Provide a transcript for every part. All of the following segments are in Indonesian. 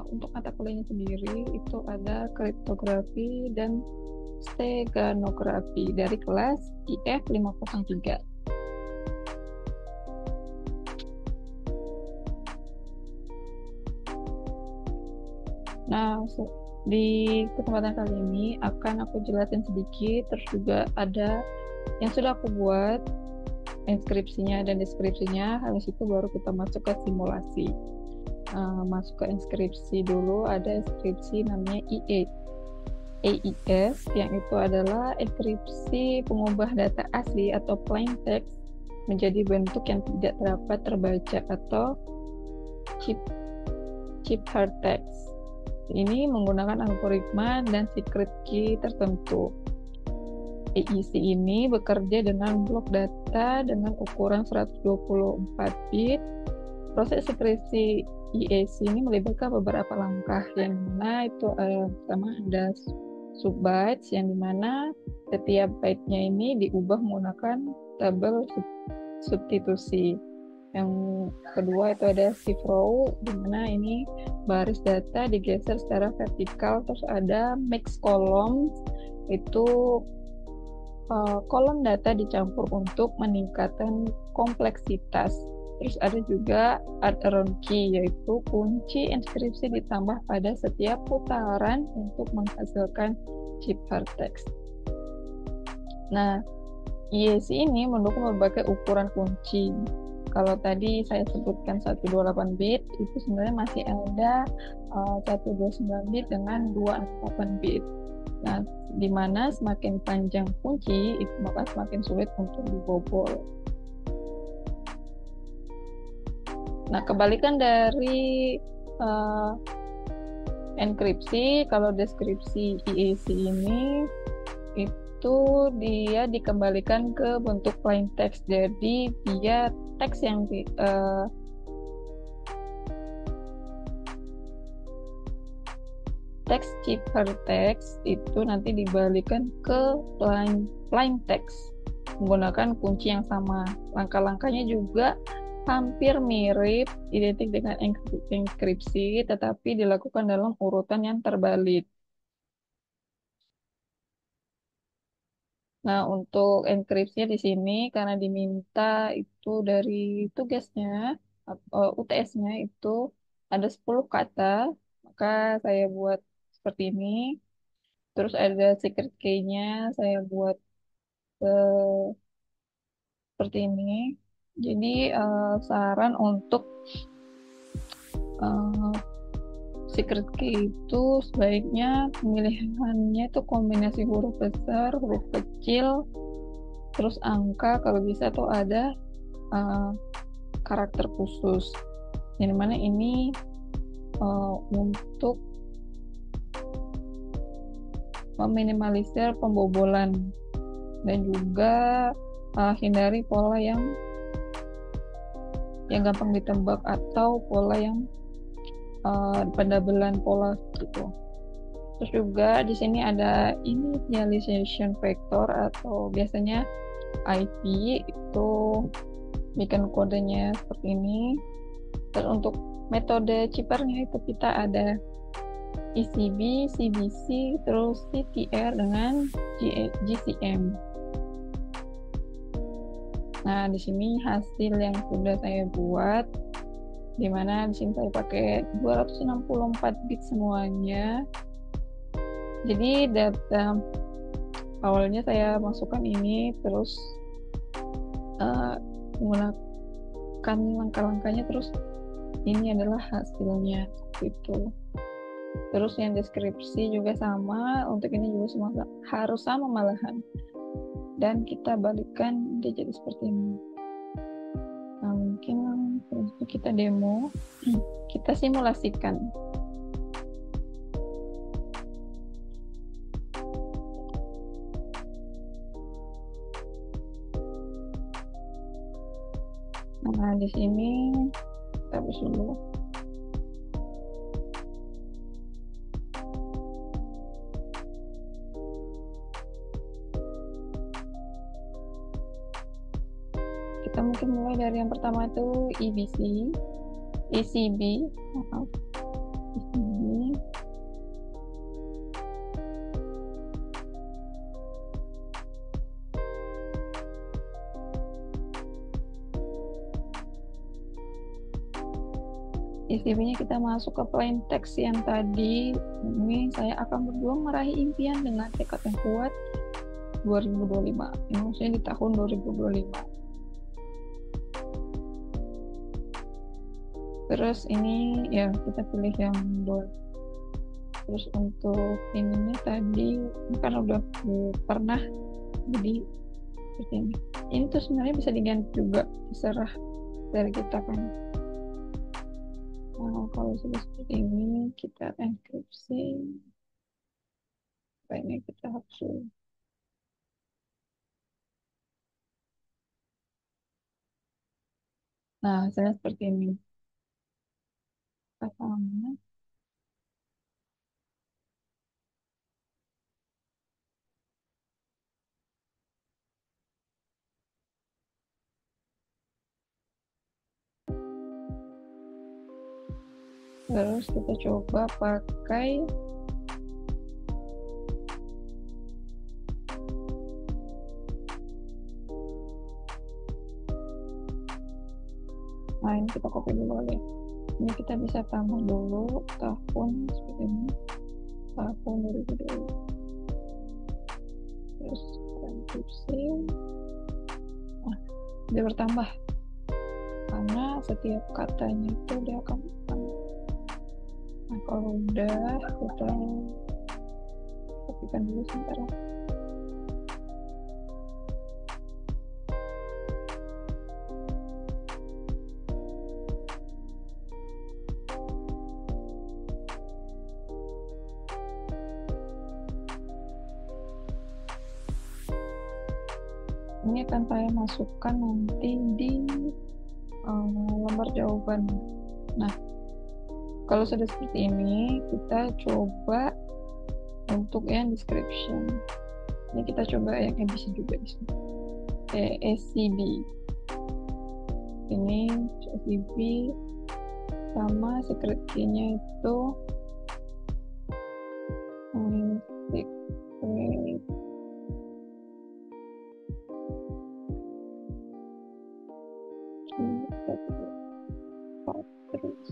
untuk mata kuliahnya sendiri itu ada kriptografi dan steganografi dari kelas IF 503. Nah, di kesempatan kali ini akan aku jelasin sedikit, terus juga ada yang sudah aku buat inskripsinya dan deskripsinya. Habis itu baru kita masuk ke simulasi. Masuk ke inskripsi dulu, ada inskripsi namanya AIS, yang itu adalah inskripsi pengubah data asli atau plain text menjadi bentuk yang tidak dapat terbaca atau chip text. Ini menggunakan algoritma dan secret key tertentu. AIC ini bekerja dengan blok data dengan ukuran 124 bit. Proses inskripsi IAC ini melibatkan beberapa langkah, yang mana itu pertama ada subbytes, yang dimana setiap byte-nya ini diubah menggunakan tabel substitusi. Yang kedua itu ada shift row, di mana ini baris data digeser secara vertikal. Terus ada mix columns, itu kolom data dicampur untuk meningkatkan kompleksitas. Terus ada juga add around key, yaitu kunci inskripsi ditambah pada setiap putaran untuk menghasilkan ciphertext. Nah, IAC ini mendukung berbagai ukuran kunci. Kalau tadi saya sebutkan 128 bit, itu sebenarnya masih ada 129 bit dengan 248 bit. Nah, di mana semakin panjang kunci, itu maka semakin sulit untuk dibobol. Nah, kebalikan dari enkripsi, kalau deskripsi IAC ini itu dia dikembalikan ke bentuk plain text. Jadi dia teks yang teks ciphertext itu nanti dibalikan ke plain text menggunakan kunci yang sama. Langkah-langkahnya juga hampir mirip, identik dengan enkripsi, tetapi dilakukan dalam urutan yang terbalik. Nah, untuk enkripsinya di sini karena diminta itu dari tugasnya, UTS-nya itu ada 10 kata, maka saya buat seperti ini. Terus ada secret key-nya, saya buat seperti ini. Jadi saran untuk secret key itu sebaiknya pemilihannya itu kombinasi huruf besar, huruf kecil, terus angka, kalau bisa tuh ada karakter khusus. Yang mana ini untuk meminimalisir pembobolan dan juga hindari pola yang gampang ditebak atau pola yang pendabelan pola gitu. Terus juga di sini ada initialization vector atau biasanya IP, itu bikin kodenya seperti ini. Terus untuk metode ciphernya itu kita ada ECB, CBC, terus CTR dengan GCM. Nah, di sini hasil yang sudah saya buat, dimana di sini saya pakai 264 bit semuanya. Jadi data awalnya saya masukkan ini, terus menggunakan langkah-langkahnya, terus ini adalah hasilnya gitu. Terus yang deskripsi juga sama, untuk ini juga semua harus sama malahan, dan kita balikkan dia jadi seperti ini. Nah, mungkin kita demo, kita simulasikan. Nah, di sini kita hapus dulu. Kita mungkin mulai dari yang pertama itu ECB, maaf, ECB. ICB-nya kita masuk ke plain text yang tadi. Ini saya akan berjuang meraih impian dengan tekad yang kuat 2025. Ini maksudnya di tahun 2025. Terus ini ya kita pilih yang bold. Terus untuk ininya tadi kan udah pernah, jadi seperti ini. Ini tuh sebenarnya bisa diganti juga, terserah dari kita kan. Nah, kalau sudah seperti ini kita enkripsi. Ini kita hapus. Nah, hasilnya seperti ini. Pasangannya. Terus kita coba pakai nah, ini kita copy dulu ya. Ini kita bisa tambah dulu tahun seperti ini, tahun 2020. Terus enkripsi. Nah, dia bertambah karena setiap katanya itu dia akan bertambah. Nah, kalau udah kita kopikan dulu sebentar ya. Ini akan saya masukkan nanti di lembar jawaban. Nah, kalau sudah seperti ini, kita coba untuk yang description. Ini kita coba yang ABC juga di sini. SCB. Ini SCB sama secret key-nya itu secret terus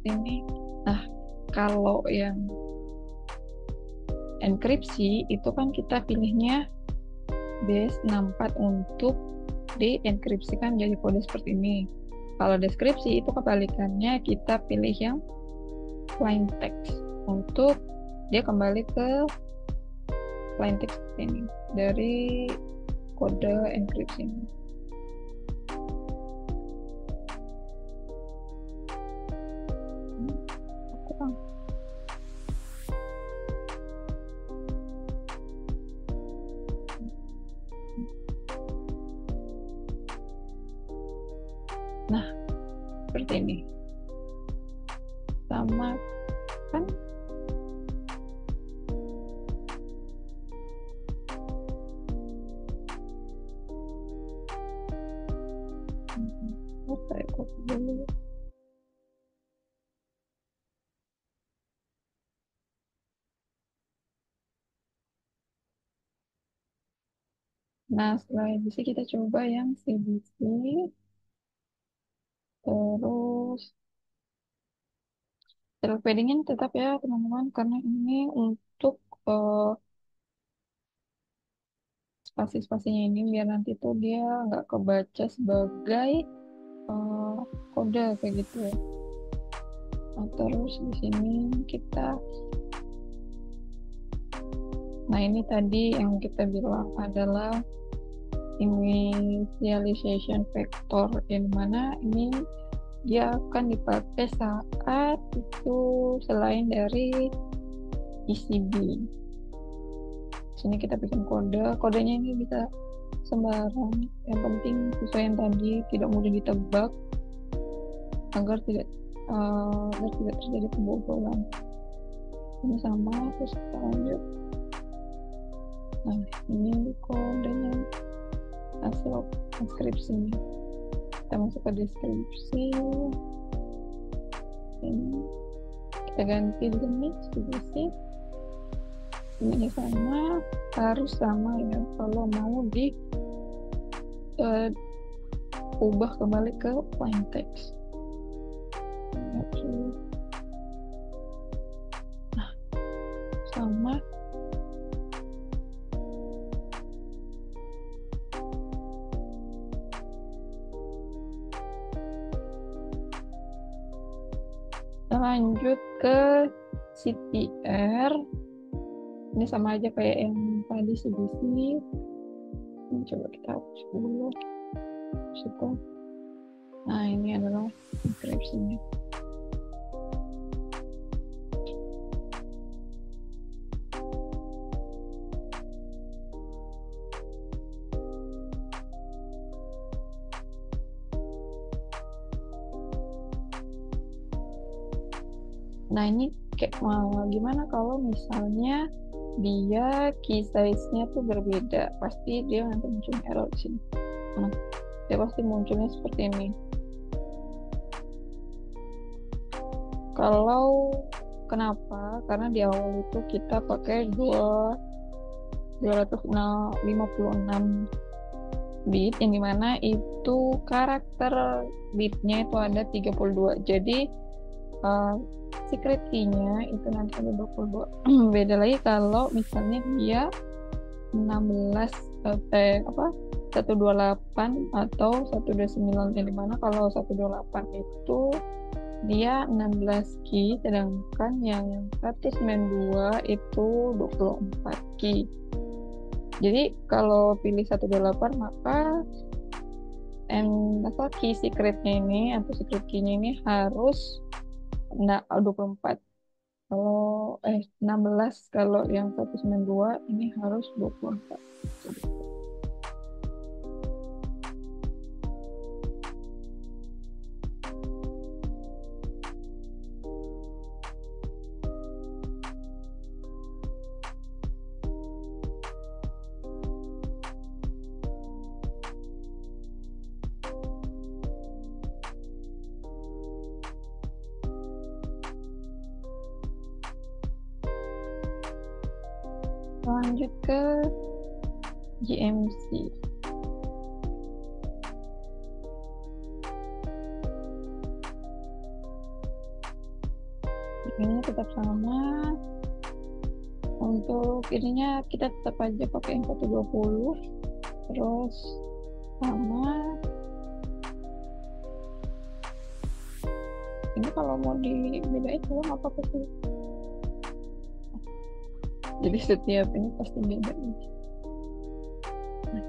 ini. Nah, kalau yang enkripsi itu kan kita pilihnya base64 untuk dienkripsikan jadi kode seperti ini. Kalau deskripsi itu kebalikannya, kita pilih yang plain text untuk dia kembali ke plain text ini dari kode enkripsi ini. Nah, seperti ini. Sama kan? Saya copy dulu. Nah, setelah ABC kita coba yang CBC. Terus self paddingin tetap ya teman-teman, karena ini untuk spasi-spasinya ini biar nanti tuh dia nggak kebaca sebagai kode kayak gitu ya. Nah, terus di sini kita, nah ini tadi yang kita bilang adalah initialization vector, yang mana ini dia akan dipakai saat itu selain dari ECB. Sini kita bikin kodenya ini bisa sembarang, yang penting sesuai yang tadi, tidak mudah ditebak agar tidak terjadi kebobolan. Ini sama, terus kita lanjut. Nah, ini kodenya hasil transkripsinya. kita masuk ke deskripsi. Ini kita ganti di sini deskripsi. Ini sama, harus sama ya kalau mau di ubah kembali ke plain text. Nah, sama. Kita lanjut ke CTR. Ini sama aja kayak yang tadi CBC. Ini coba kita hapus dulu. Situ. Nah, ini adalah deskripsinya. Nah, ini kayak gimana kalau misalnya dia key size-nya tuh berbeda, pasti dia nanti muncul error di sini. Nah, dia pasti munculnya seperti ini. Kalau kenapa? Karena di awal itu kita pakai 256 bit, yang dimana itu karakter bitnya itu ada 32. Jadi secret key-nya itu nanti ada 22. Beda lagi kalau misalnya dia 128 atau 129, yang dimana kalau 128 itu dia 16 key, sedangkan yang 192 itu 24 key. Jadi kalau pilih 128 maka key secretnya ini atau secret key-nya ini harus 24. Kalau 16, kalau yang 192 ini harus 24. Lanjut ke GMC. Ini tetap sama. Untuk ininya kita tetap aja pakai yang 120. Terus sama. Ini kalau mau dibedain itu nggak apa-apa sih. Jadi setiap ini pasti beda. Nah,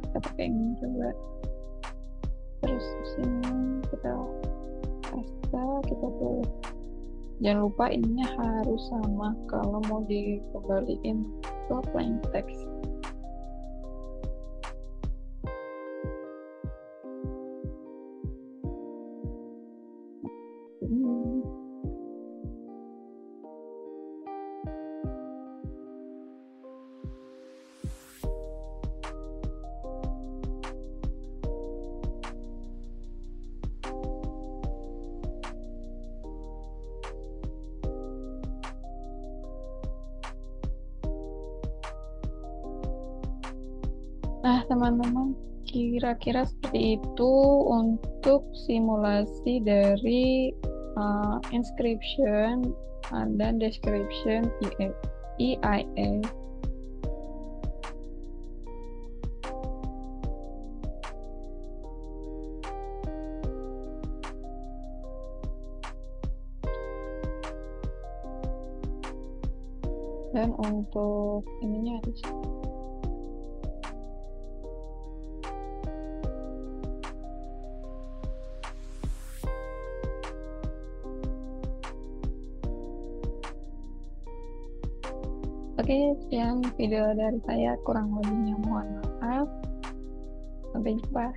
kita pakai ini coba. Terus sini kita kita tulis. Jangan lupa ininya harus sama kalau mau dikembaliin ke plain text. Nah, teman-teman, kira-kira seperti itu untuk simulasi dari inscription dan description EIA. Dan untuk ininya ada sih. Oke, sekian video dari saya, kurang lebihnya mohon maaf. Sampai jumpa.